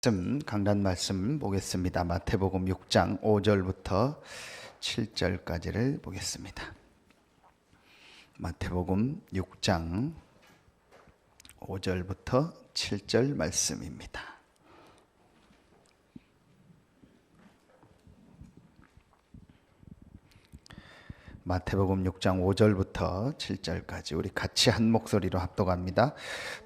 강단 말씀 보겠습니다. 마태복음 6장 5절부터 7절까지를 보겠습니다. 마태복음 6장 5절부터 7절 말씀입니다. 마태복음 6장 5절부터 7절까지 우리 같이 한 목소리로 합독합니다.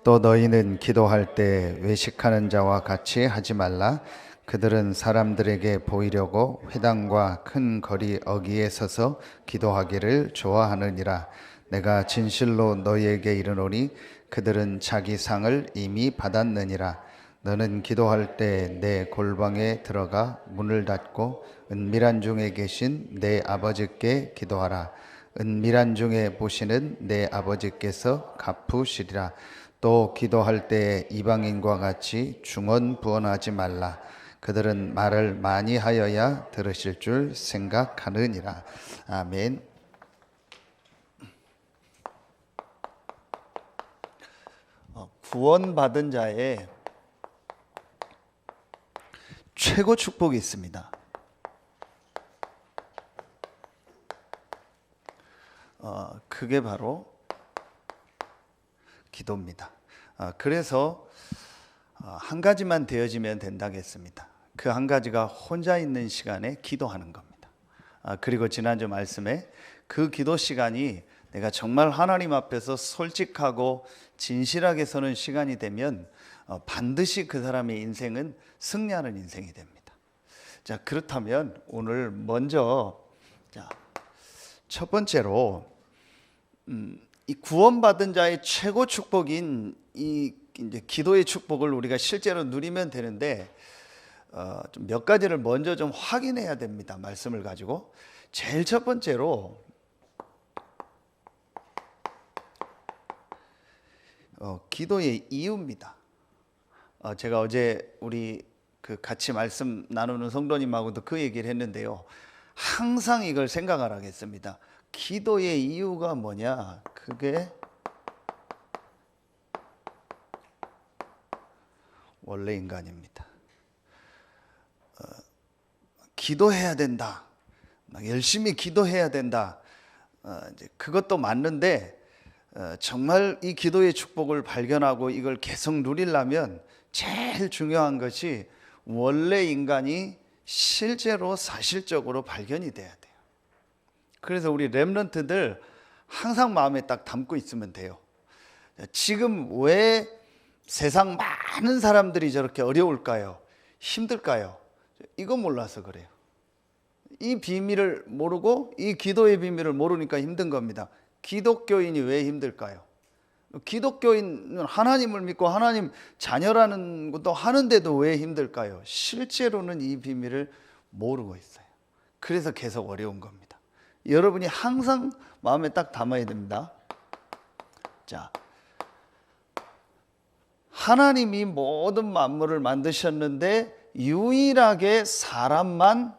또 너희는 기도할 때 외식하는 자와 같이 하지 말라. 그들은 사람들에게 보이려고 회당과 큰 거리 어귀에 서서 기도하기를 좋아하느니라. 내가 진실로 너희에게 이르노니 그들은 자기 상을 이미 받았느니라. 너는 기도할 때 내 골방에 들어가 문을 닫고 은밀한 중에 계신 내 아버지께 기도하라. 은밀한 중에 보시는 내 아버지께서 갚으시리라. 또 기도할 때 이방인과 같이 중언부언하지 말라. 그들은 말을 많이 하여야 들으실 줄 생각하느니라. 아멘. 구원받은 자의 최고 축복이 있습니다. 그게 바로 기도입니다. 그래서 한 가지만 되어지면 된다고 했습니다. 그 한 가지가 혼자 있는 시간에 기도하는 겁니다. 그리고 지난주 말씀에 그 기도 시간이 내가 정말 하나님 앞에서 솔직하고 진실하게 서는 시간이 되면 반드시 그 사람의 인생은 승리하는 인생이 됩니다. 자, 그렇다면 오늘 먼저 첫 번째로 이 구원받은 자의 최고 축복인 이 이제 기도의 축복을 우리가 실제로 누리면 되는데 좀 몇 가지를 먼저 좀 확인해야 됩니다. 말씀을 가지고 제일 첫 번째로 기도의 이유입니다. 제가 어제 우리 같이 말씀 나누는 성도님하고도 그 얘기를 했는데요. 항상 이걸 생각하라 했습니다. 기도의 이유가 뭐냐? 그게 원래 인간입니다. 기도해야 된다. 열심히 기도해야 된다. 이제 그것도 맞는데 정말 이 기도의 축복을 발견하고 이걸 계속 누리려면 제일 중요한 것이 원래 인간이 실제로 사실적으로 발견이 돼야 돼요. 그래서 우리 렘넌트들 항상 마음에 딱 담고 있으면 돼요. 지금 왜 세상 많은 사람들이 저렇게 어려울까요? 힘들까요? 이거 몰라서 그래요. 이 비밀을 모르고 이 기도의 비밀을 모르니까 힘든 겁니다. 기독교인이 왜 힘들까요? 기독교인은 하나님을 믿고 하나님 자녀라는 것도 하는데도 왜 힘들까요? 실제로는 이 비밀을 모르고 있어요. 그래서 계속 어려운 겁니다. 여러분이 항상 마음에 딱 담아야 됩니다. 자, 하나님이 모든 만물을 만드셨는데 유일하게 사람만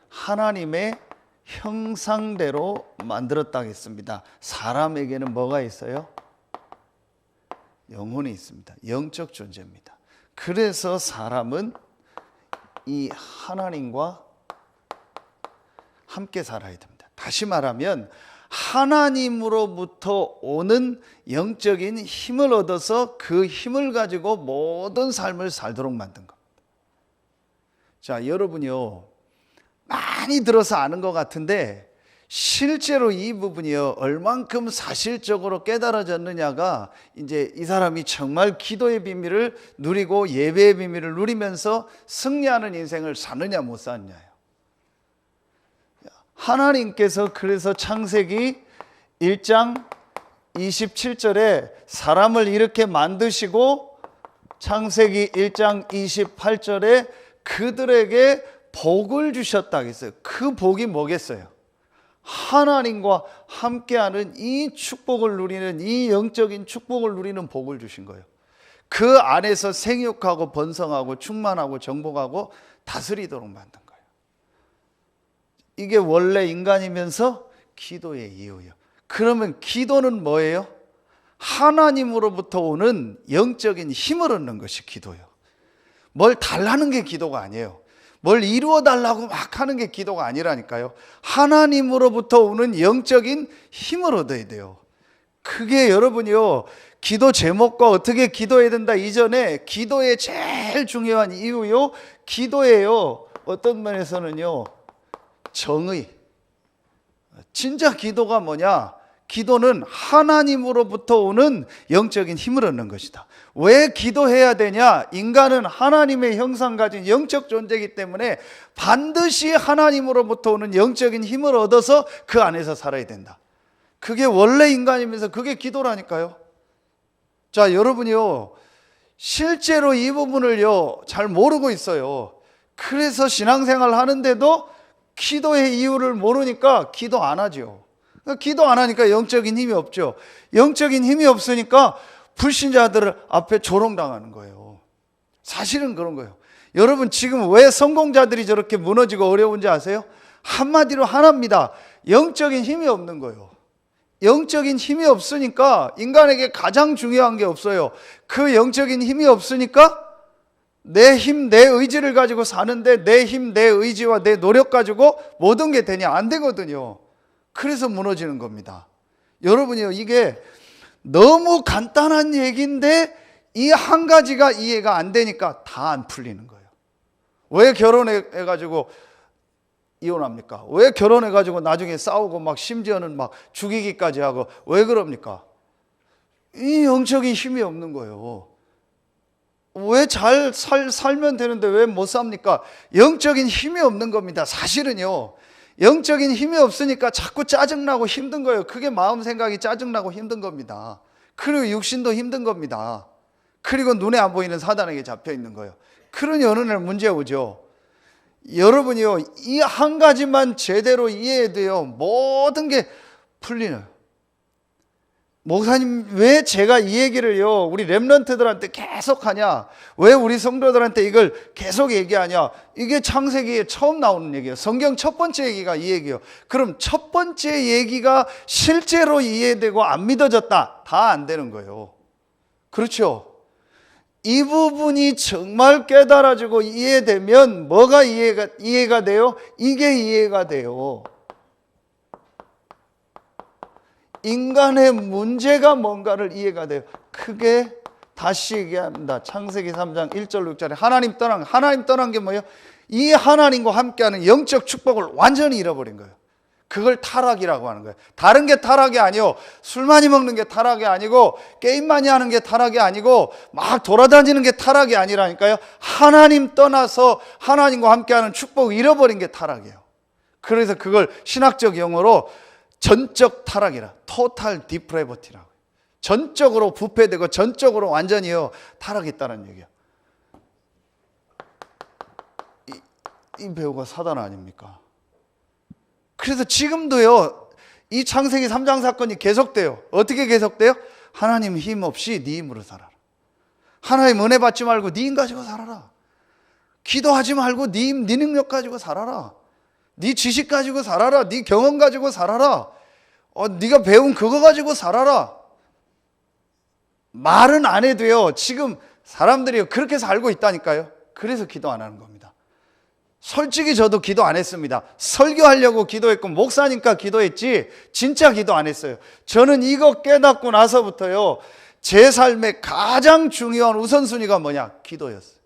하나님의 형상대로 만들었다고 했습니다. 사람에게는 뭐가 있어요? 영혼이 있습니다. 영적 존재입니다. 그래서 사람은 이 하나님과 함께 살아야 됩니다. 다시 말하면 하나님으로부터 오는 영적인 힘을 얻어서 그 힘을 가지고 모든 삶을 살도록 만든 겁니다. 자, 여러분이요, 많이 들어서 아는 것 같은데 실제로 이 부분이요 얼만큼 사실적으로 깨달아졌느냐가 이제 이 사람이 정말 기도의 비밀을 누리고 예배의 비밀을 누리면서 승리하는 인생을 사느냐 못 사느냐예요. 하나님께서 그래서 창세기 1장 27절에 사람을 이렇게 만드시고 창세기 1장 28절에 그들에게 복을 주셨다고 했어요. 그 복이 뭐겠어요? 하나님과 함께하는 이 축복을 누리는 이 영적인 축복을 누리는 복을 주신 거예요. 그 안에서 생육하고 번성하고 충만하고 정복하고 다스리도록 만든 거예요. 이게 원래 인간이면서 기도의 이유예요. 그러면 기도는 뭐예요? 하나님으로부터 오는 영적인 힘을 얻는 것이 기도예요. 뭘 달라는 게 기도가 아니에요. 뭘 이루어 달라고 막 하는 게 기도가 아니라니까요. 하나님으로부터 오는 영적인 힘을 얻어야 돼요. 그게 여러분이요, 기도 제목과 어떻게 기도해야 된다 이전에 기도의 제일 중요한 이유요, 기도예요. 어떤 면에서는요, 정의. 진짜 기도가 뭐냐? 기도는 하나님으로부터 오는 영적인 힘을 얻는 것이다. 왜 기도해야 되냐? 인간은 하나님의 형상 가진 영적 존재이기 때문에 반드시 하나님으로부터 오는 영적인 힘을 얻어서 그 안에서 살아야 된다. 그게 원래 인간이면서 그게 기도라니까요. 자, 여러분이요, 실제로 이 부분을요 잘 모르고 있어요. 그래서 신앙생활 하는데도 기도의 이유를 모르니까 기도 안 하죠. 기도 안 하니까 영적인 힘이 없죠. 영적인 힘이 없으니까 불신자들 앞에 조롱당하는 거예요. 사실은 그런 거예요. 여러분, 지금 왜 성공자들이 저렇게 무너지고 어려운지 아세요? 한마디로 하나입니다. 영적인 힘이 없는 거예요. 영적인 힘이 없으니까 인간에게 가장 중요한 게 없어요. 그 영적인 힘이 없으니까 내 힘, 내 의지를 가지고 사는데 내 힘, 내 의지와 내 노력 가지고 모든 게 되냐? 안 되거든요. 그래서 무너지는 겁니다. 여러분이요, 이게 너무 간단한 얘기인데 이 한 가지가 이해가 안 되니까 다 안 풀리는 거예요. 왜 결혼해가지고 이혼합니까? 왜 결혼해가지고 나중에 싸우고 막 심지어는 막 죽이기까지 하고 왜 그럽니까? 이 영적인 힘이 없는 거예요. 왜 잘 살면 되는데 왜 못 삽니까? 영적인 힘이 없는 겁니다. 사실은요, 영적인 힘이 없으니까 자꾸 짜증나고 힘든 거예요. 그게 마음 생각이 짜증나고 힘든 겁니다. 그리고 육신도 힘든 겁니다. 그리고 눈에 안 보이는 사단에게 잡혀 있는 거예요. 그러니 어느 날 문제 오죠. 여러분이요, 이 한 가지만 제대로 이해해도요 모든 게 풀리는. 목사님, 왜 제가 이 얘기를요 우리 렘넌트들한테 계속 하냐? 왜 우리 성도들한테 이걸 계속 얘기하냐? 이게 창세기에 처음 나오는 얘기예요. 성경 첫 번째 얘기가 이 얘기예요. 그럼 첫 번째 얘기가 실제로 이해되고 안 믿어졌다, 다 안 되는 거예요. 그렇죠? 이 부분이 정말 깨달아지고 이해되면 뭐가 이해가 돼요? 이게 이해가 돼요. 인간의 문제가 뭔가를 이해가 돼요. 크게 다시 얘기합니다. 창세기 3장 1절 6절에 하나님 떠난 게 뭐예요? 이 하나님과 함께하는 영적 축복을 완전히 잃어버린 거예요. 그걸 타락이라고 하는 거예요. 다른 게 타락이 아니요, 술 많이 먹는 게 타락이 아니고 게임 많이 하는 게 타락이 아니고 막 돌아다니는 게 타락이 아니라니까요. 하나님 떠나서 하나님과 함께하는 축복을 잃어버린 게 타락이에요. 그래서 그걸 신학적 용어로 전적 타락이라, 토탈 디프레버티라고. 전적으로 부패되고 전적으로 완전히요 타락했다는 얘기야. 이 배우가 사단 아닙니까? 그래서 지금도요 이 창세기 3장 사건이 계속돼요. 어떻게 계속돼요? 하나님 힘 없이 네 힘으로 살아라. 하나님 은혜 받지 말고 네 힘 가지고 살아라. 기도하지 말고 네 힘, 네 능력 가지고 살아라. 네 지식 가지고 살아라. 네 경험 가지고 살아라. 네가 배운 그거 가지고 살아라. 말은 안 해도요 지금 사람들이 그렇게 살고 있다니까요. 그래서 기도 안 하는 겁니다. 솔직히 저도 기도 안 했습니다. 설교하려고 기도했고 목사니까 기도했지 진짜 기도 안 했어요. 저는 이거 깨닫고 나서부터요 제 삶의 가장 중요한 우선순위가 뭐냐? 기도였어요.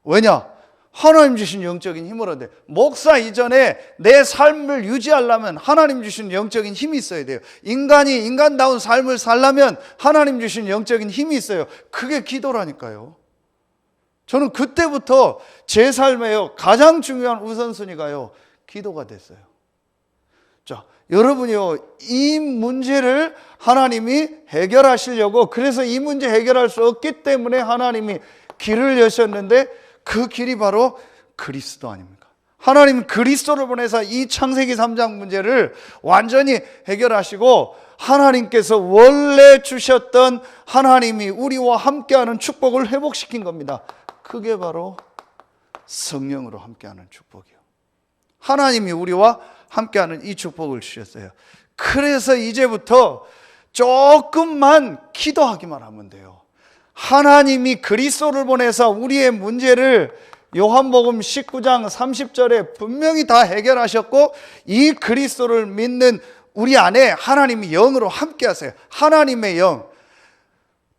왜냐? 하나님 주신 영적인 힘을 얻어야 돼요. 목사 이전에 내 삶을 유지하려면 하나님 주신 영적인 힘이 있어야 돼요. 인간이 인간다운 삶을 살려면 하나님 주신 영적인 힘이 있어요. 그게 기도라니까요. 저는 그때부터 제 삶에요 가장 중요한 우선순위가요 기도가 됐어요. 자, 여러분이요 이 문제를 하나님이 해결하시려고, 그래서 이 문제 해결할 수 없기 때문에 하나님이 길을 여셨는데 그 길이 바로 그리스도 아닙니까? 하나님 그리스도를 보내서 이 창세기 3장 문제를 완전히 해결하시고 하나님께서 원래 주셨던 하나님이 우리와 함께하는 축복을 회복시킨 겁니다. 그게 바로 성령으로 함께하는 축복이요. 하나님이 우리와 함께하는 이 축복을 주셨어요. 그래서 이제부터 조금만 기도하기만 하면 돼요. 하나님이 그리스도를 보내서 우리의 문제를 요한복음 19장 30절에 분명히 다 해결하셨고, 이 그리스도를 믿는 우리 안에 하나님이 영으로 함께 하세요. 하나님의 영.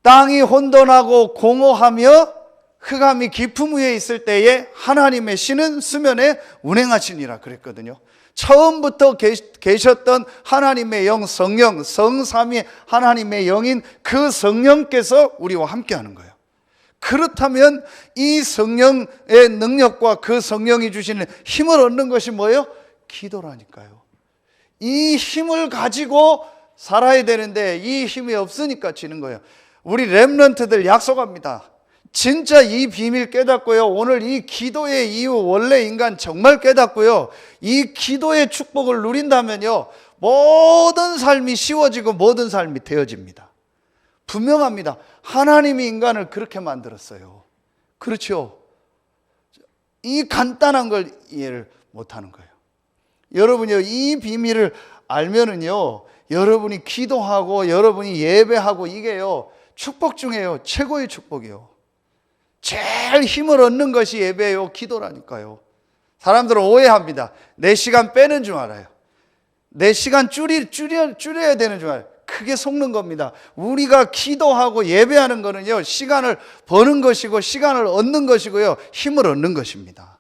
땅이 혼돈하고 공허하며 흑암이 깊음 위에 있을 때에 하나님의 신은 수면에 운행하시니라 그랬거든요. 처음부터 계셨던 하나님의 영, 성령, 성삼위 하나님의 영인 그 성령께서 우리와 함께 하는 거예요. 그렇다면 이 성령의 능력과 그 성령이 주시는 힘을 얻는 것이 뭐예요? 기도라니까요. 이 힘을 가지고 살아야 되는데 이 힘이 없으니까 지는 거예요. 우리 렘넌트들 약속합니다. 진짜 이 비밀 깨닫고요, 오늘 이 기도의 이유, 원래 인간 정말 깨닫고요, 이 기도의 축복을 누린다면요, 모든 삶이 쉬워지고 모든 삶이 되어집니다. 분명합니다. 하나님이 인간을 그렇게 만들었어요. 그렇죠? 이 간단한 걸 이해를 못하는 거예요. 여러분이요, 이 비밀을 알면은요, 여러분이 기도하고 여러분이 예배하고 이게요, 축복 중에요, 최고의 축복이요. 제일 힘을 얻는 것이 예배요, 기도라니까요. 사람들은 오해합니다. 내 시간 빼는 줄 알아요. 내 시간 줄여야 되는 줄 알아요. 크게 속는 겁니다. 우리가 기도하고 예배하는 거는요, 시간을 버는 것이고 시간을 얻는 것이고요, 힘을 얻는 것입니다.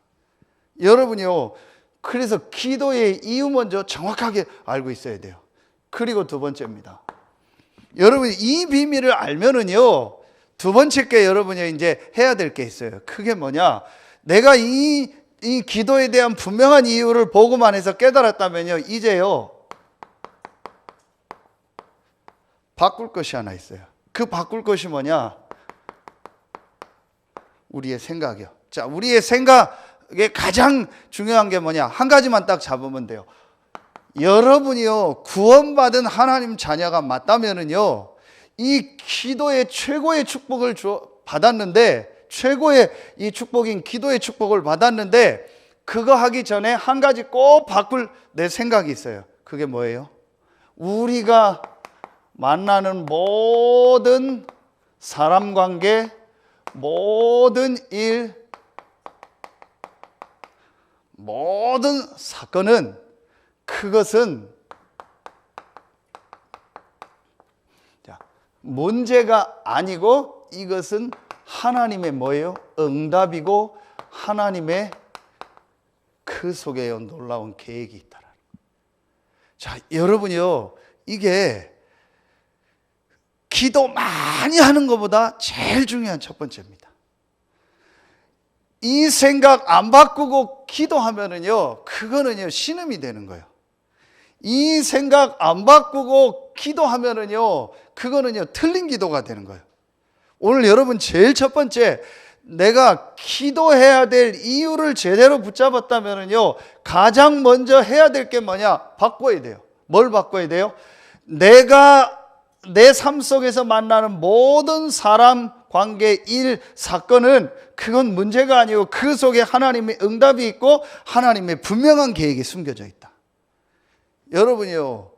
여러분이요, 그래서 기도의 이유 먼저 정확하게 알고 있어야 돼요. 그리고 두 번째입니다. 여러분이 이 비밀을 알면은요, 두 번째 게 여러분이 이제 해야 될 게 있어요. 그게 뭐냐? 내가 이 기도에 대한 분명한 이유를 보고만 해서 깨달았다면요, 이제요, 바꿀 것이 하나 있어요. 그 바꿀 것이 뭐냐? 우리의 생각이요. 자, 우리의 생각에 가장 중요한 게 뭐냐? 한 가지만 딱 잡으면 돼요. 여러분이요, 구원받은 하나님 자녀가 맞다면은요, 이 기도의 최고의 축복을 받았는데, 최고의 이 축복인 기도의 축복을 받았는데, 그거 하기 전에 한 가지 꼭 바꿀 내 생각이 있어요. 그게 뭐예요? 우리가 만나는 모든 사람 관계, 모든 일, 모든 사건은, 그것은 문제가 아니고 이것은 하나님의 뭐예요? 응답이고 하나님의 그 속에 놀라운 계획이 있다라는 거예요. 자, 여러분이요, 이게 기도 많이 하는 것보다 제일 중요한 첫 번째입니다. 이 생각 안 바꾸고 기도하면은요, 그거는요, 신음이 되는 거예요. 이 생각 안 바꾸고 기도하면은요, 그거는요, 틀린 기도가 되는 거예요. 오늘 여러분 제일 첫 번째, 내가 기도해야 될 이유를 제대로 붙잡았다면은요, 가장 먼저 해야 될 게 뭐냐? 바꿔야 돼요. 뭘 바꿔야 돼요? 내가 내 삶 속에서 만나는 모든 사람, 관계, 일, 사건은 그건 문제가 아니고 그 속에 하나님의 응답이 있고 하나님의 분명한 계획이 숨겨져 있다. 여러분이요,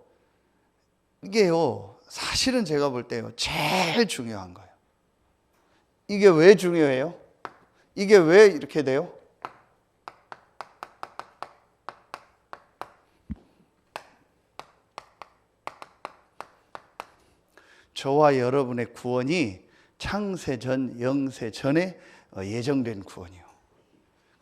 이게요, 사실은 제가 볼 때요, 제일 중요한 거예요. 이게 왜 중요해요? 이게 왜 이렇게 돼요? 저와 여러분의 구원이 창세전, 영세전에 예정된 구원이요.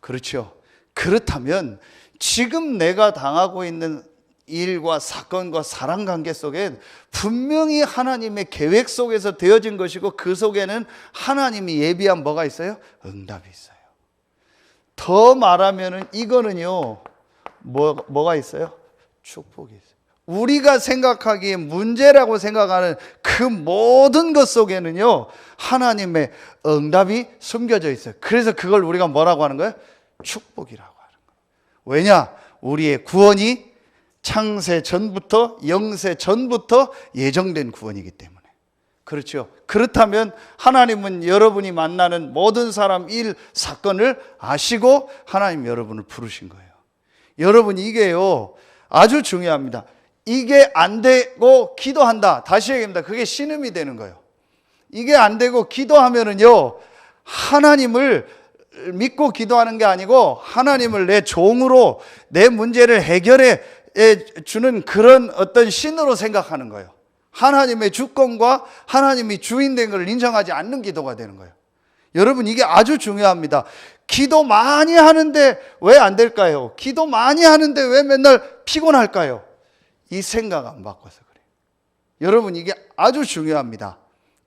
그렇죠? 그렇다면 지금 내가 당하고 있는 일과 사건과 사람 관계 속엔 분명히 하나님의 계획 속에서 되어진 것이고, 그 속에는 하나님이 예비한 뭐가 있어요? 응답이 있어요. 더 말하면은 이거는요, 뭐가 있어요? 축복이 있어요. 우리가 생각하기에 문제라고 생각하는 그 모든 것 속에는요, 하나님의 응답이 숨겨져 있어요. 그래서 그걸 우리가 뭐라고 하는 거예요? 축복이라고 하는 거예요. 왜냐? 우리의 구원이 창세 전부터, 영세 전부터 예정된 구원이기 때문에. 그렇죠? 그렇다면 하나님은 여러분이 만나는 모든 사람, 일, 사건을 아시고 하나님 여러분을 부르신 거예요. 여러분, 이게요, 아주 중요합니다. 이게 안 되고 기도한다. 다시 얘기합니다. 그게 신음이 되는 거예요. 이게 안 되고 기도하면은요, 하나님을 믿고 기도하는 게 아니고 하나님을 내 종으로 내 문제를 해결해 주는 그런 어떤 신으로 생각하는 거예요. 하나님의 주권과 하나님이 주인된 걸 인정하지 않는 기도가 되는 거예요. 여러분, 이게 아주 중요합니다. 기도 많이 하는데 왜 안 될까요? 기도 많이 하는데 왜 맨날 피곤할까요? 이 생각 안 바꿔서 그래요. 여러분, 이게 아주 중요합니다.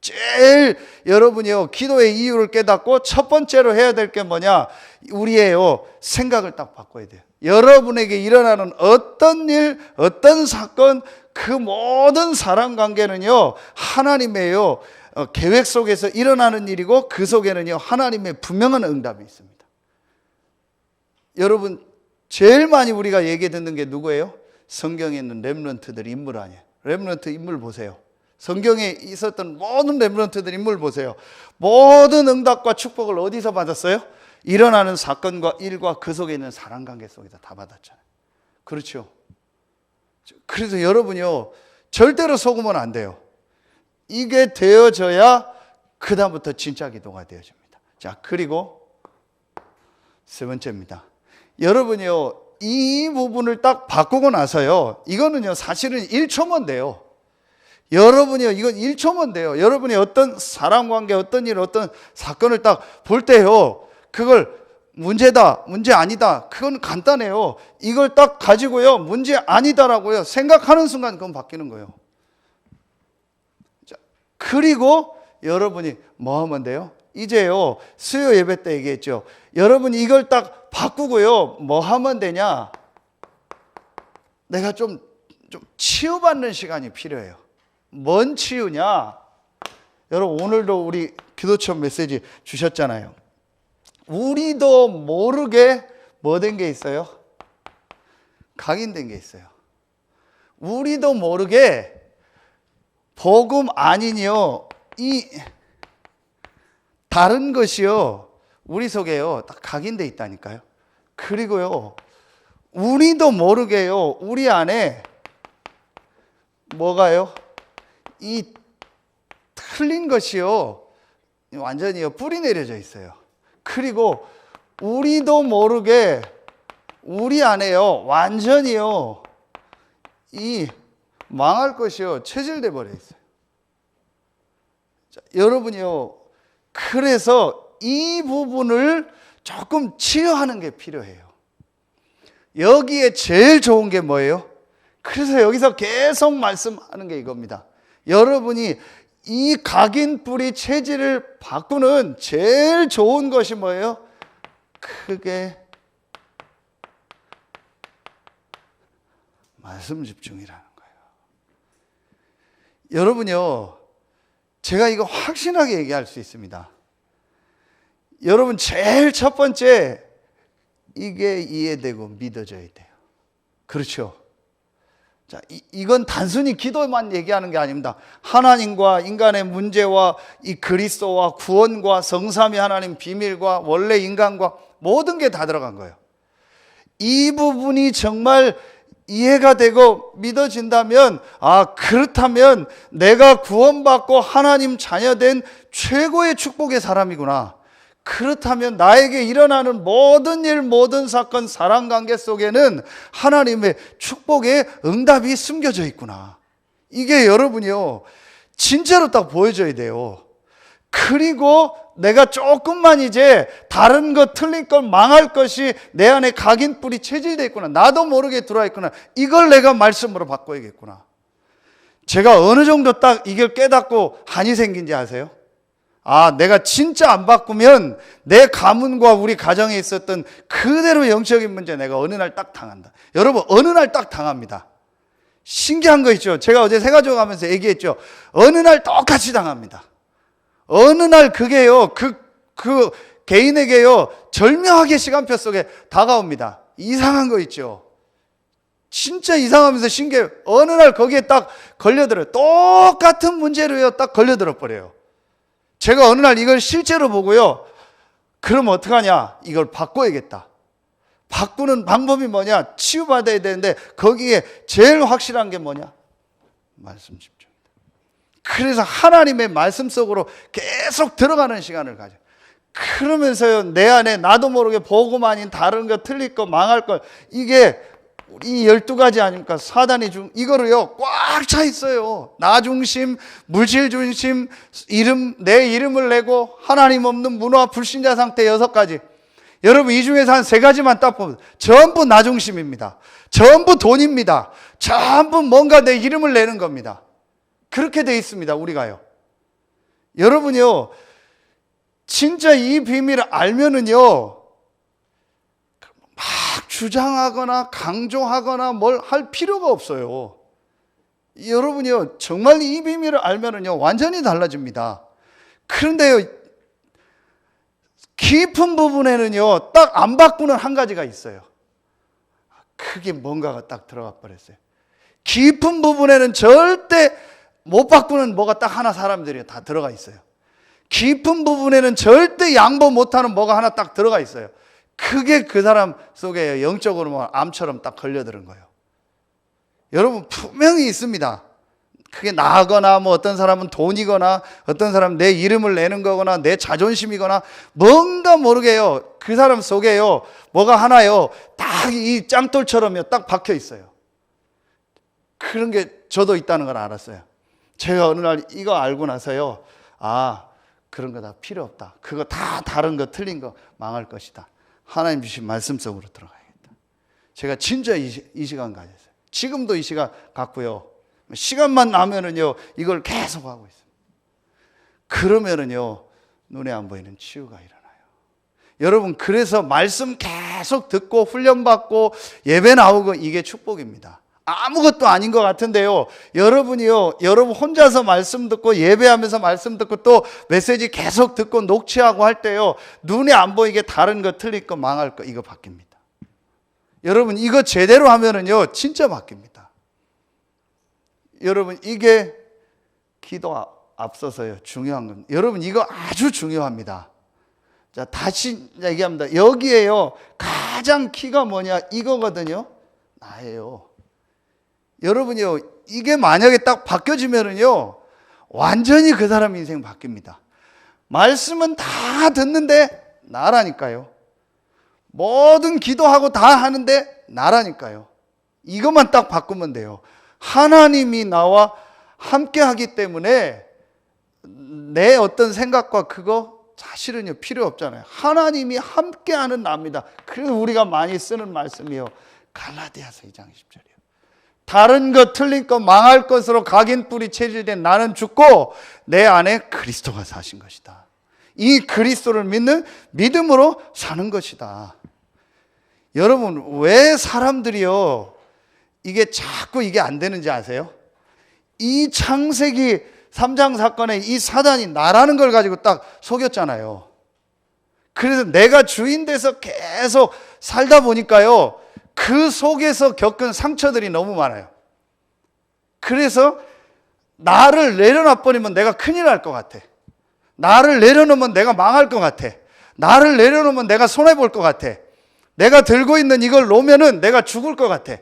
제일 여러분이요, 기도의 이유를 깨닫고 첫 번째로 해야 될 게 뭐냐? 우리의 생각을 딱 바꿔야 돼요. 여러분에게 일어나는 어떤 일, 어떤 사건, 그 모든 사람 관계는요, 하나님의 계획 속에서 일어나는 일이고 그 속에는요, 하나님의 분명한 응답이 있습니다. 여러분, 제일 많이 우리가 얘기 듣는 게 누구예요? 성경에 있는 렘넌트들 인물 아니에요. 렘넌트 인물 보세요. 성경에 있었던 모든 렘넌트들 인물 보세요. 모든 응답과 축복을 어디서 받았어요? 일어나는 사건과 일과 그 속에 있는 사랑관계 속에서 다 받았잖아요. 그렇죠? 그래서 여러분이요, 절대로 속으면 안 돼요. 이게 되어져야 그 다음부터 진짜 기도가 되어집니다. 자, 그리고 세 번째입니다. 여러분이요, 이 부분을 딱 바꾸고 나서요, 이거는요, 사실은 1초면 돼요. 여러분이요, 이건 1초면 돼요. 여러분이 어떤 사람관계, 어떤 일, 어떤 사건을 딱 볼 때요, 그걸 문제다, 문제 아니다, 그건 간단해요. 이걸 딱 가지고요, 문제 아니다라고요 생각하는 순간 그건 바뀌는 거예요. 자, 그리고 여러분이 뭐 하면 돼요? 이제요, 수요 예배 때 얘기했죠. 여러분이 이걸 딱 바꾸고요, 뭐 하면 되냐? 내가 좀 치유받는 시간이 필요해요. 뭔 치유냐? 여러분, 오늘도 우리 기도처럼 메시지 주셨잖아요. 우리도 모르게 뭐 된 게 있어요? 각인된 게 있어요. 우리도 모르게 복음 아니니요, 이 다른 것이요, 우리 속에요, 딱 각인돼 있다니까요. 그리고요, 우리도 모르게요, 우리 안에 뭐가요? 이 틀린 것이요, 완전히요, 뿌리 내려져 있어요. 그리고 우리도 모르게 우리 안에요, 완전히요, 이 망할 것이요, 체질돼 버려 있어요. 자, 여러분이요, 그래서 이 부분을 조금 치유하는 게 필요해요. 여기에 제일 좋은 게 뭐예요? 그래서 여기서 계속 말씀하는 게 이겁니다. 여러분이 이 각인 뿌리 체질을 바꾸는 제일 좋은 것이 뭐예요? 크게 말씀 집중이라는 거예요. 여러분요, 제가 이거 확신하게 얘기할 수 있습니다. 여러분, 제일 첫 번째, 이게 이해되고 믿어져야 돼요. 그렇죠? 자, 이건 단순히 기도만 얘기하는 게 아닙니다. 하나님과 인간의 문제와 이 그리스도와 구원과 성삼위 하나님 비밀과 원래 인간과 모든 게 다 들어간 거예요. 이 부분이 정말 이해가 되고 믿어진다면, 아, 그렇다면 내가 구원받고 하나님 자녀된 최고의 축복의 사람이구나. 그렇다면 나에게 일어나는 모든 일, 모든 사건, 사랑관계 속에는 하나님의 축복의 응답이 숨겨져 있구나. 이게 여러분이요, 진짜로 딱 보여줘야 돼요. 그리고 내가 조금만 이제 다른 것, 틀린 것, 망할 것이 내 안에 각인 뿌리 체질되어 있구나. 나도 모르게 들어와 있구나. 이걸 내가 말씀으로 바꿔야겠구나. 제가 어느 정도 딱 이걸 깨닫고 한이 생긴지 아세요? 아, 내가 진짜 안 바꾸면 내 가문과 우리 가정에 있었던 그대로 영적인 문제 내가 어느 날 딱 당한다. 여러분, 어느 날 딱 당합니다. 신기한 거 있죠? 제가 어제 새가족 하면서 얘기했죠. 어느 날 똑같이 당합니다. 어느 날 그게요, 그 개인에게요, 절묘하게 시간표 속에 다가옵니다. 이상한 거 있죠? 진짜 이상하면서 신기해요. 어느 날 거기에 딱 걸려들어요. 똑같은 문제로요, 딱 걸려들어 버려요. 제가 어느 날 이걸 실제로 보고요, 그럼 어떡하냐? 이걸 바꿔야겠다. 바꾸는 방법이 뭐냐? 치유받아야 되는데 거기에 제일 확실한 게 뭐냐? 말씀 집중이다. 그래서 하나님의 말씀 속으로 계속 들어가는 시간을 가져. 그러면서요, 내 안에 나도 모르게 복음 아닌 다른 거, 틀릴 거, 망할 거, 이게 이 12가지 아닙니까? 사단이 이거를요, 꽉 차 있어요. 나 중심, 물질 중심, 내 이름을 내고, 하나님 없는 문화 불신자 상태 6가지. 여러분, 이 중에서 한 3가지만 딱 보면, 전부 나 중심입니다. 전부 돈입니다. 전부 뭔가 내 이름을 내는 겁니다. 그렇게 돼 있습니다, 우리가요. 여러분요, 진짜 이 비밀을 알면은요, 막 주장하거나 강조하거나 뭘 할 필요가 없어요. 여러분이요, 정말 이 비밀을 알면은요, 완전히 달라집니다. 그런데요, 깊은 부분에는요, 딱 안 바꾸는 한 가지가 있어요. 그게 뭔가가 딱 들어가 버렸어요. 깊은 부분에는 절대 못 바꾸는 뭐가 딱 하나 사람들이 다 들어가 있어요. 깊은 부분에는 절대 양보 못하는 뭐가 하나 딱 들어가 있어요. 그게 그 사람 속에 영적으로 암처럼 딱 걸려드는 거예요. 여러분, 분명히 있습니다. 그게 나거나 뭐 어떤 사람은 돈이거나 어떤 사람은 내 이름을 내는 거거나 내 자존심이거나 뭔가 모르게요, 그 사람 속에요, 뭐가 하나요, 딱 이 짱돌처럼요, 딱 박혀 있어요. 그런 게 저도 있다는 걸 알았어요. 제가 어느 날 이거 알고 나서요, 아, 그런 거 다 필요 없다. 그거 다 다른 거 틀린 거 망할 것이다. 하나님 주신 말씀 속으로 들어가야겠다. 제가 진짜 이 시간 가졌어요. 지금도 이 시간 갖고요, 시간만 나면은요, 이걸 계속 하고 있어요. 그러면은요, 눈에 안 보이는 치유가 일어나요. 여러분, 그래서 말씀 계속 듣고 훈련받고 예배 나오고 이게 축복입니다. 아무것도 아닌 것 같은데요, 여러분이요, 여러분 혼자서 말씀 듣고 예배하면서 말씀 듣고 또 메시지 계속 듣고 녹취하고 할 때요, 눈에 안 보이게 다른 거, 틀릴 거, 망할 거, 이거 바뀝니다. 여러분, 이거 제대로 하면은요, 진짜 바뀝니다. 여러분, 이게 기도 앞서서요, 중요한 건, 여러분, 이거 아주 중요합니다. 자, 다시 얘기합니다. 여기에요, 가장 키가 뭐냐, 이거거든요. 나예요. 여러분이요, 이게 만약에 딱 바뀌어지면은요, 완전히 그 사람 인생 바뀝니다. 말씀은 다 듣는데 나라니까요. 뭐든 기도하고 다 하는데 나라니까요. 이것만 딱 바꾸면 돼요. 하나님이 나와 함께 하기 때문에 내 어떤 생각과 그거 사실은요, 필요 없잖아요. 하나님이 함께 하는 납니다. 그래서 우리가 많이 쓰는 말씀이요, 갈라디아서 2장 10절이요. 다른 것, 틀린 것, 망할 것으로 각인뿔이 체질된 나는 죽고 내 안에 그리스도가 사신 것이다. 이 그리스도를 믿는 믿음으로 사는 것이다. 여러분, 왜 사람들이요, 이게 자꾸 이게 안 되는지 아세요? 이 창세기 3장 사건에 이 사단이 나라는 걸 가지고 딱 속였잖아요. 그래서 내가 주인 돼서 계속 살다 보니까요, 그 속에서 겪은 상처들이 너무 많아요. 그래서 나를 내려놔 버리면 내가 큰일 날 것 같아. 나를 내려놓으면 내가 망할 것 같아. 나를 내려놓으면 내가 손해볼 것 같아. 내가 들고 있는 이걸 놓으면은 내가 죽을 것 같아.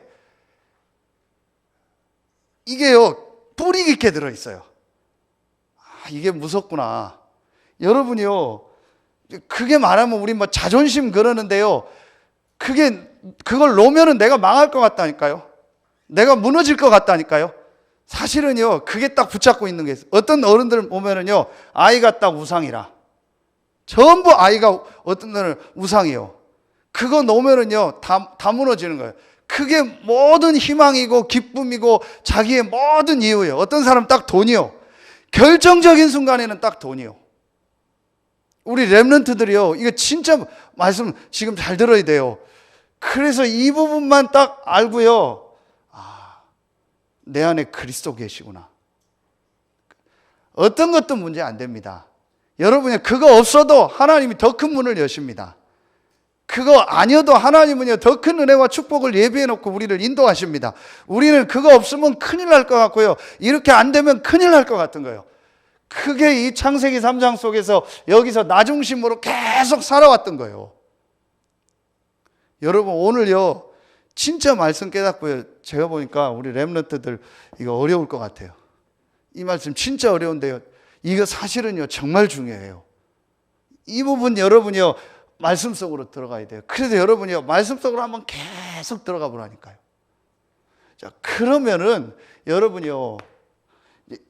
이게요, 뿌리 깊게 들어있어요. 아, 이게 무섭구나. 여러분이요, 그게 말하면 우리 뭐 자존심 그러는데요, 그걸 놓으면은 내가 망할 것 같다니까요. 내가 무너질 것 같다니까요. 사실은요, 그게 딱 붙잡고 있는 게 있어요. 어떤 어른들 보면은요, 아이가 딱 우상이라. 전부 아이가 어떤 날은 우상이요. 그거 놓으면은요, 다 무너지는 거예요. 그게 모든 희망이고 기쁨이고 자기의 모든 이유예요. 어떤 사람 딱 돈이요. 결정적인 순간에는 딱 돈이요. 우리 렘넌트들이요, 이거 진짜 말씀 지금 잘 들어야 돼요. 그래서 이 부분만 딱 알고요, 아, 내 안에 그리스도 계시구나. 어떤 것도 문제 안 됩니다. 여러분이 그거 없어도 하나님이 더 큰 문을 여십니다. 그거 아니어도 하나님은요, 더 큰 은혜와 축복을 예비해 놓고 우리를 인도하십니다. 우리는 그거 없으면 큰일 날 것 같고요, 이렇게 안 되면 큰일 날 것 같은 거예요. 그게 이 창세기 3장 속에서 여기서 나 중심으로 계속 살아왔던 거예요. 여러분 오늘요 진짜 말씀 깨닫고요. 제가 보니까 우리 렘넌트들 이거 어려울 것 같아요. 이 말씀 진짜 어려운데요. 이거 사실은요 정말 중요해요. 이 부분 여러분이요 말씀 속으로 들어가야 돼요. 그래서 여러분이요 말씀 속으로 한번 계속 들어가 보라니까요. 자, 그러면은 여러분이요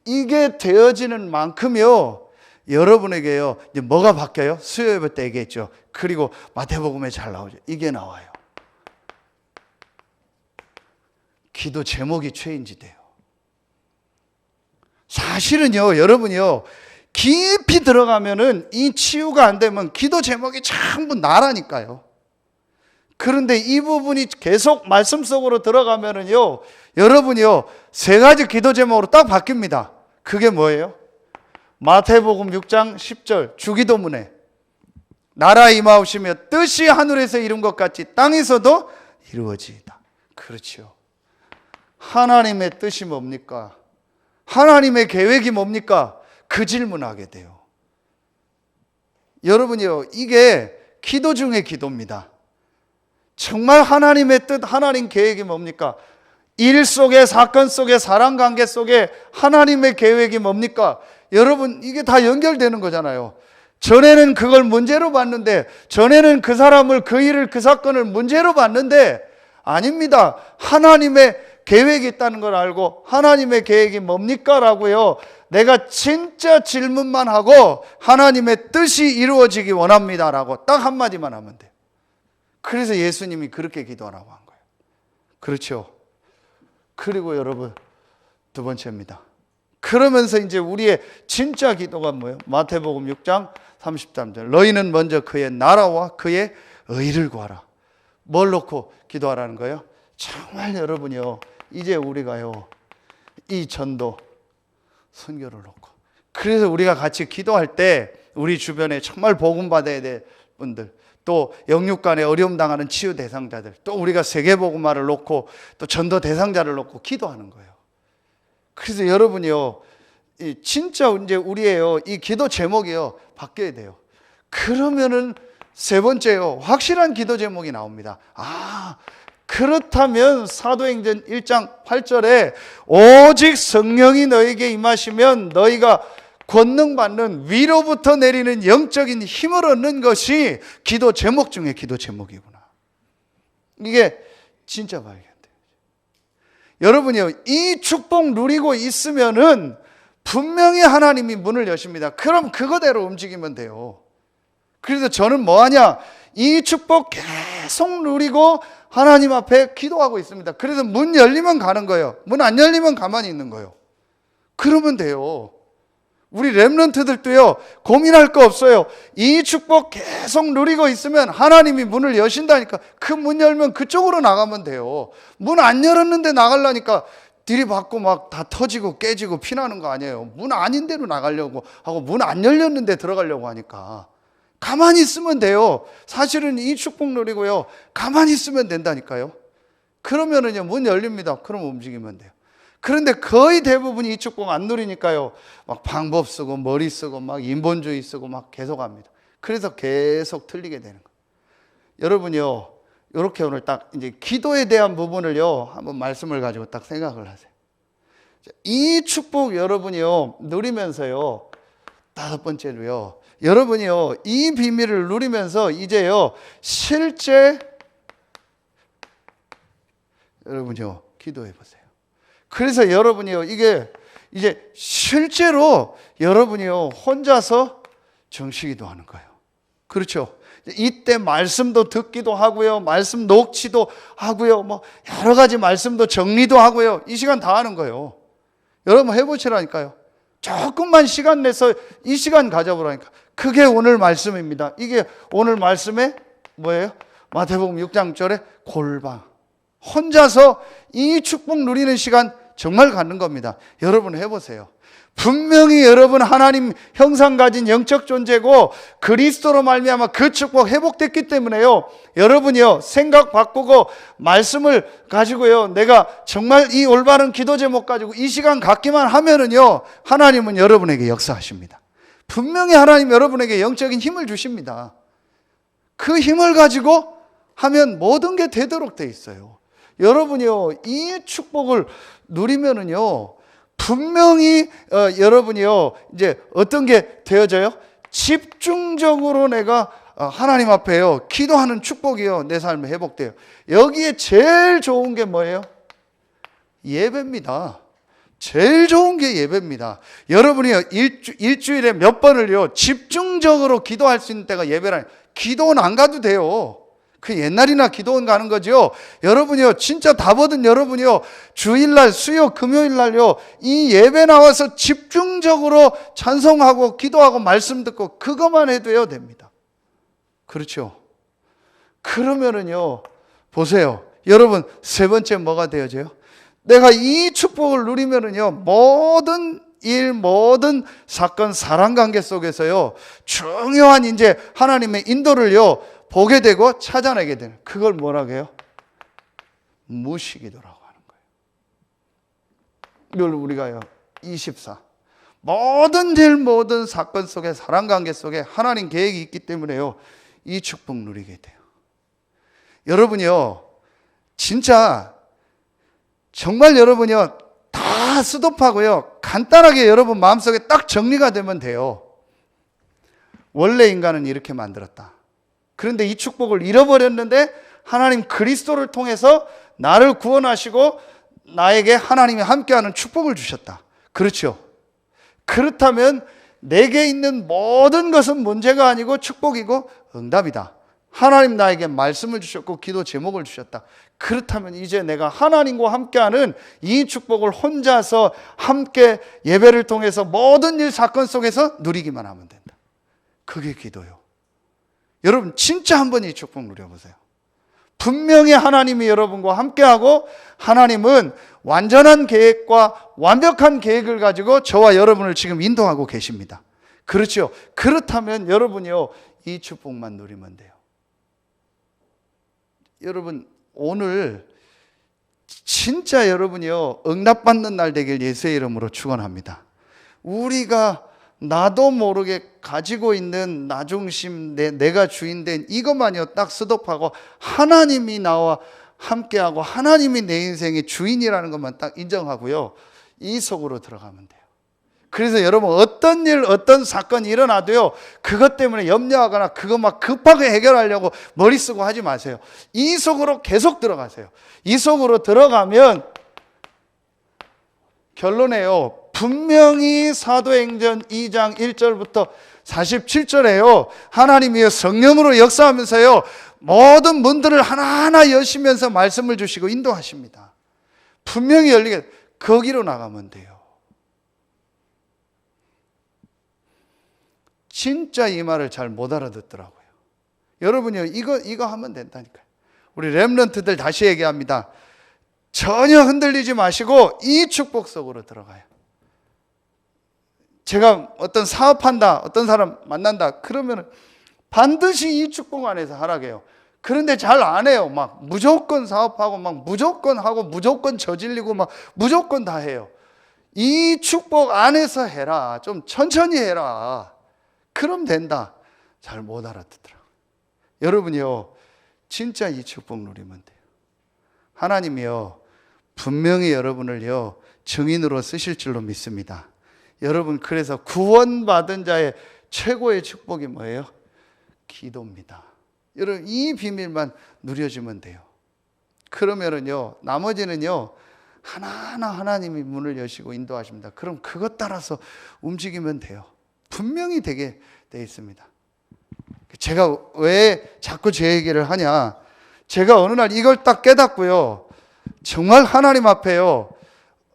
이게 되어지는 만큼요 여러분에게요 이제 뭐가 바뀌어요? 수요 예배 때 얘기했죠. 그리고 마태복음에 잘 나오죠. 이게 나와요. 기도 제목이 체인지 돼요. 사실은요 여러분이요 깊이 들어가면은 이 치유가 안 되면 기도 제목이 전부 나라니까요. 그런데 이 부분이 계속 말씀 속으로 들어가면은요 여러분이요 세 가지 기도 제목으로 딱 바뀝니다. 그게 뭐예요? 마태복음 6장 10절 주기도문에 나라 임하옵시며 뜻이 하늘에서 이룬 것 같이 땅에서도 이루어지이다. 그렇죠. 하나님의 뜻이 뭡니까? 하나님의 계획이 뭡니까? 그 질문하게 돼요. 여러분이요 이게 기도 중에 기도입니다. 정말 하나님의 뜻, 하나님 계획이 뭡니까? 일 속에, 사건 속에, 사람 관계 속에 하나님의 계획이 뭡니까? 여러분 이게 다 연결되는 거잖아요. 전에는 그걸 문제로 봤는데, 전에는 그 사람을, 그 일을, 그 사건을 문제로 봤는데 아닙니다. 하나님의 계획이 있다는 걸 알고 하나님의 계획이 뭡니까? 라고요 내가 진짜 질문만 하고 하나님의 뜻이 이루어지기 원합니다 라고 딱 한마디만 하면 돼요. 그래서 예수님이 그렇게 기도하라고 한 거예요. 그렇죠. 그리고 여러분 두 번째입니다. 그러면서 이제 우리의 진짜 기도가 뭐예요? 마태복음 6장 33절 너희는 먼저 그의 나라와 그의 의를 구하라. 뭘 놓고 기도하라는 거예요? 정말 여러분이요 이제 우리가요 이 전도 선교를 놓고 그래서 우리가 같이 기도할 때 우리 주변에 정말 복음 받아야 될 분들 또 영육간에 어려움 당하는 치유 대상자들 또 우리가 세계복음화를 놓고 또 전도 대상자를 놓고 기도하는 거예요. 그래서 여러분이요 진짜 이제 우리의 이 기도 제목이요 바뀌어야 돼요. 그러면은 세 번째요 확실한 기도 제목이 나옵니다. 그렇다면 사도행전 1장 8절에 오직 성령이 너에게 임하시면 너희가 권능받는 위로부터 내리는 영적인 힘을 얻는 것이 기도 제목 중에 기도 제목이구나. 이게 진짜 발견돼요. 여러분이요 이 축복 누리고 있으면은 분명히 하나님이 문을 여십니다. 그럼 그거대로 움직이면 돼요. 그래서 저는 뭐하냐 이 축복 계속 누리고 하나님 앞에 기도하고 있습니다. 그래서 문 열리면 가는 거예요. 문 안 열리면 가만히 있는 거예요. 그러면 돼요. 우리 렘넌트들도요 고민할 거 없어요. 이 축복 계속 누리고 있으면 하나님이 문을 여신다니까. 그 문 열면 그쪽으로 나가면 돼요. 문 안 열었는데 나가려니까 들이받고 막 다 터지고 깨지고 피나는 거 아니에요. 문 아닌 데로 나가려고 하고 문 안 열렸는데 들어가려고 하니까 가만히 있으면 돼요. 사실은 이 축복 누리고요 가만히 있으면 된다니까요. 그러면은요 문 열립니다. 그럼 움직이면 돼요. 그런데 거의 대부분이 이 축복 안 누리니까요 막 방법 쓰고 머리 쓰고 막 인본주의 쓰고 막 계속 합니다. 그래서 계속 틀리게 되는 거예요. 여러분요 이렇게 오늘 딱 이제 기도에 대한 부분을요 한번 말씀을 가지고 딱 생각을 하세요. 이 축복 여러분이요 누리면서요 다섯 번째로요 여러분이요 이 비밀을 누리면서 이제요 실제 여러분이요 기도해 보세요. 그래서 여러분이요 이게 이제 실제로 여러분이요 혼자서 정식기도 하는 거예요. 그렇죠. 이때 말씀도 듣기도 하고요 말씀 녹취도 하고요 뭐 여러 가지 말씀도 정리도 하고요 이 시간 다 하는 거예요. 여러분 해보시라니까요. 조금만 시간 내서 이 시간 가져보라니까. 그게 오늘 말씀입니다. 이게 오늘 말씀의 뭐예요? 마태복음 6장 6절에 골방 혼자서 이 축복 누리는 시간 정말 갖는 겁니다. 여러분 해보세요. 분명히 여러분 하나님 형상 가진 영적 존재고 그리스도로 말미암아 그 축복 회복됐기 때문에요 여러분이요 생각 바꾸고 말씀을 가지고요 내가 정말 이 올바른 기도 제목 가지고 이 시간 갖기만 하면은요 하나님은 여러분에게 역사하십니다. 분명히 하나님 여러분에게 영적인 힘을 주십니다. 그 힘을 가지고 하면 모든 게 되도록 돼 있어요. 여러분이요, 이 축복을 누리면은요, 분명히 여러분이요, 이제 어떤 게 되어져요? 집중적으로 내가 하나님 앞에요, 기도하는 축복이요, 내 삶에 회복돼요. 여기에 제일 좋은 게 뭐예요? 예배입니다. 제일 좋은 게 예배입니다. 여러분이요, 일주일에 몇 번을요, 집중적으로 기도할 수 있는 때가 예배라니. 기도원 안 가도 돼요. 그 옛날이나 기도원 가는 거죠. 여러분이요, 진짜 다 보든 여러분이요, 주일날, 수요, 금요일날요, 이 예배 나와서 집중적으로 찬송하고 기도하고 말씀 듣고 그것만 해도요, 됩니다. 그렇죠? 그러면은요, 보세요. 여러분, 세 번째 뭐가 되어져요? 내가 이 축복을 누리면은요, 모든 일, 모든 사건, 사람 관계 속에서요, 중요한 이제 하나님의 인도를요, 보게 되고 찾아내게 되는, 그걸 뭐라고 해요? 무시기도라고 하는 거예요. 이걸 우리가요, 24. 모든 일, 모든 사건 속에, 사람 관계 속에 하나님 계획이 있기 때문에요, 이 축복 누리게 돼요. 여러분이요, 진짜 정말 여러분이요, 다 스톱하고요, 간단하게 여러분 마음속에 딱 정리가 되면 돼요. 원래 인간은 이렇게 만들었다. 그런데 이 축복을 잃어버렸는데 하나님 그리스도를 통해서 나를 구원하시고 나에게 하나님이 함께하는 축복을 주셨다. 그렇죠? 그렇다면 내게 있는 모든 것은 문제가 아니고 축복이고 응답이다. 하나님 나에게 말씀을 주셨고 기도 제목을 주셨다. 그렇다면 이제 내가 하나님과 함께하는 이 축복을 혼자서 함께 예배를 통해서 모든 일 사건 속에서 누리기만 하면 된다. 그게 기도요. 여러분 진짜 한번 이 축복 누려보세요. 분명히 하나님이 여러분과 함께하고 하나님은 완전한 계획과 완벽한 계획을 가지고 저와 여러분을 지금 인도하고 계십니다. 그렇죠? 그렇다면 여러분이요, 이 축복만 누리면 돼요. 여러분 오늘 진짜 여러분이요, 응답받는 날 되길 예수의 이름으로 축원합니다. 우리가 나도 모르게 가지고 있는 나 중심, 내가 주인된 이것만요 딱 스톱하고 하나님이 나와 함께하고 하나님이 내 인생의 주인이라는 것만 딱 인정하고요, 이 속으로 들어가면 돼요. 그래서 여러분 어떤 일, 어떤 사건이 일어나도요, 그것 때문에 염려하거나 그거 막 급하게 해결하려고 머리 쓰고 하지 마세요. 이 속으로 계속 들어가세요. 이 속으로 들어가면 결론에요, 분명히 사도행전 2장 1절부터 47절에요, 하나님이 성령으로 역사하면서요, 모든 문들을 하나하나 여시면서 말씀을 주시고 인도하십니다. 분명히 열리게, 거기로 나가면 돼요. 진짜 이 말을 잘 못 알아듣더라고요. 여러분이요, 이거 하면 된다니까요. 우리 렘넌트들 다시 얘기합니다. 전혀 흔들리지 마시고 이 축복 속으로 들어가요. 제가 어떤 사업한다, 어떤 사람 만난다 그러면 반드시 이 축복 안에서 하라게요. 그런데 잘 안 해요. 막 무조건 사업하고 막 무조건 하고 무조건 저질리고 막 무조건 다 해요. 이 축복 안에서 해라. 좀 천천히 해라. 그럼 된다. 잘 못 알아듣더라고요. 여러분이요, 진짜 이 축복 누리면 돼요. 하나님이요, 분명히 여러분을요, 증인으로 쓰실 줄로 믿습니다. 여러분, 그래서 구원받은 자의 최고의 축복이 뭐예요? 기도입니다. 여러분, 이 비밀만 누려주면 돼요. 그러면은요, 나머지는요, 하나하나 하나님이 문을 여시고 인도하십니다. 그럼 그것 따라서 움직이면 돼요. 분명히 되게 돼 있습니다. 제가 왜 자꾸 제 얘기를 하냐? 제가 어느 날 이걸 딱 깨닫고요, 정말 하나님 앞에요,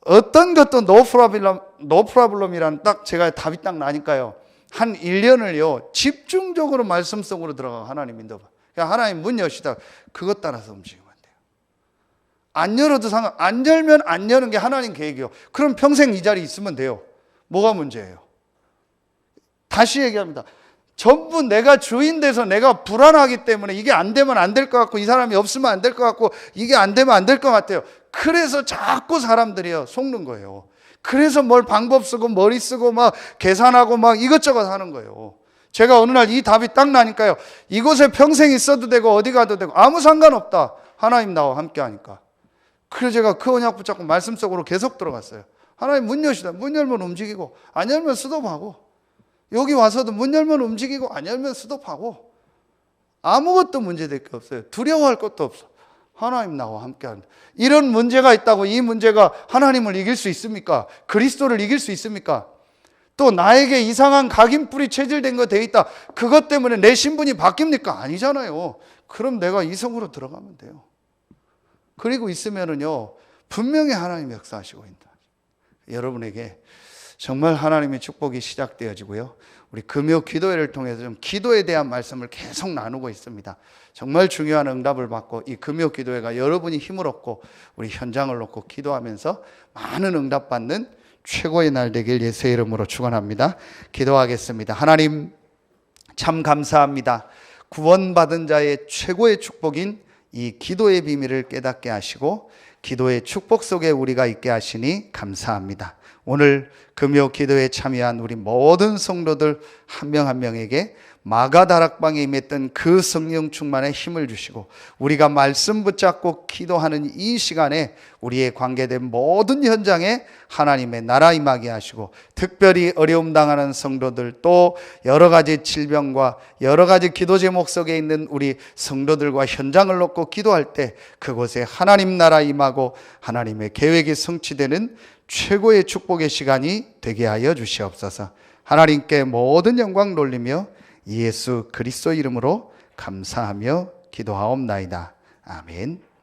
어떤 것도 no problem이라는 딱 제가 답이 딱 나니까요, 한 1년을요 집중적으로 말씀 속으로 들어가 하나님 인도봐. 그냥 하나님 문 여시다, 그것 따라서 움직이면 돼요. 안 열어도 안 열면 안 여는 게 하나님 계획이요. 그럼 평생 이 자리에 있으면 돼요. 뭐가 문제예요? 다시 얘기합니다. 전부 내가 주인 돼서 내가 불안하기 때문에 이게 안 되면 안 될 것 같고, 이 사람이 없으면 안 될 것 같고, 이게 안 되면 안 될 것 같아요. 그래서 자꾸 사람들이요 속는 거예요. 그래서 뭘 방법 쓰고 머리 쓰고 막 계산하고 막 이것저것 하는 거예요. 제가 어느 날 이 답이 딱 나니까요, 이곳에 평생 있어도 되고 어디 가도 되고 아무 상관없다. 하나님 나와 함께 하니까. 그래서 제가 그 언약 붙잡고 말씀 속으로 계속 들어갔어요. 하나님 문 여시다. 문 열면 움직이고 안 열면 스톱하고, 여기 와서도 문 열면 움직이고 안 열면 스톱하고, 아무것도 문제될 게 없어요. 두려워할 것도 없어. 하나님 나와 함께 한다. 이런 문제가 있다고 이 문제가 하나님을 이길 수 있습니까? 그리스도를 이길 수 있습니까? 또 나에게 이상한 각인뿔이 체질된 거 돼 있다. 그것 때문에 내 신분이 바뀝니까? 아니잖아요. 그럼 내가 이성으로 들어가면 돼요. 그리고 있으면은요, 분명히 하나님이 역사하시고 있다. 여러분에게 정말 하나님의 축복이 시작되어지고요. 우리 금요 기도회를 통해서 좀 기도에 대한 말씀을 계속 나누고 있습니다. 정말 중요한 응답을 받고 이 금요 기도회가 여러분이 힘을 얻고 우리 현장을 놓고 기도하면서 많은 응답 받는 최고의 날 되길 예수의 이름으로 축원합니다. 기도하겠습니다. 하나님 참 감사합니다. 구원받은 자의 최고의 축복인 이 기도의 비밀을 깨닫게 하시고 기도의 축복 속에 우리가 있게 하시니 감사합니다. 오늘 금요 기도에 참여한 우리 모든 성도들 한 명 한 명에게 마가다락방에 임했던 그 성령 충만의 힘을 주시고 우리가 말씀 붙잡고 기도하는 이 시간에 우리의 관계된 모든 현장에 하나님의 나라 임하게 하시고, 특별히 어려움 당하는 성도들, 또 여러 가지 질병과 여러 가지 기도 제목 속에 있는 우리 성도들과 현장을 놓고 기도할 때 그곳에 하나님 나라 임하고 하나님의 계획이 성취되는 최고의 축복의 시간이 되게 하여 주시옵소서. 하나님께 모든 영광 돌리며 예수 그리스도 이름으로 감사하며 기도하옵나이다. 아멘.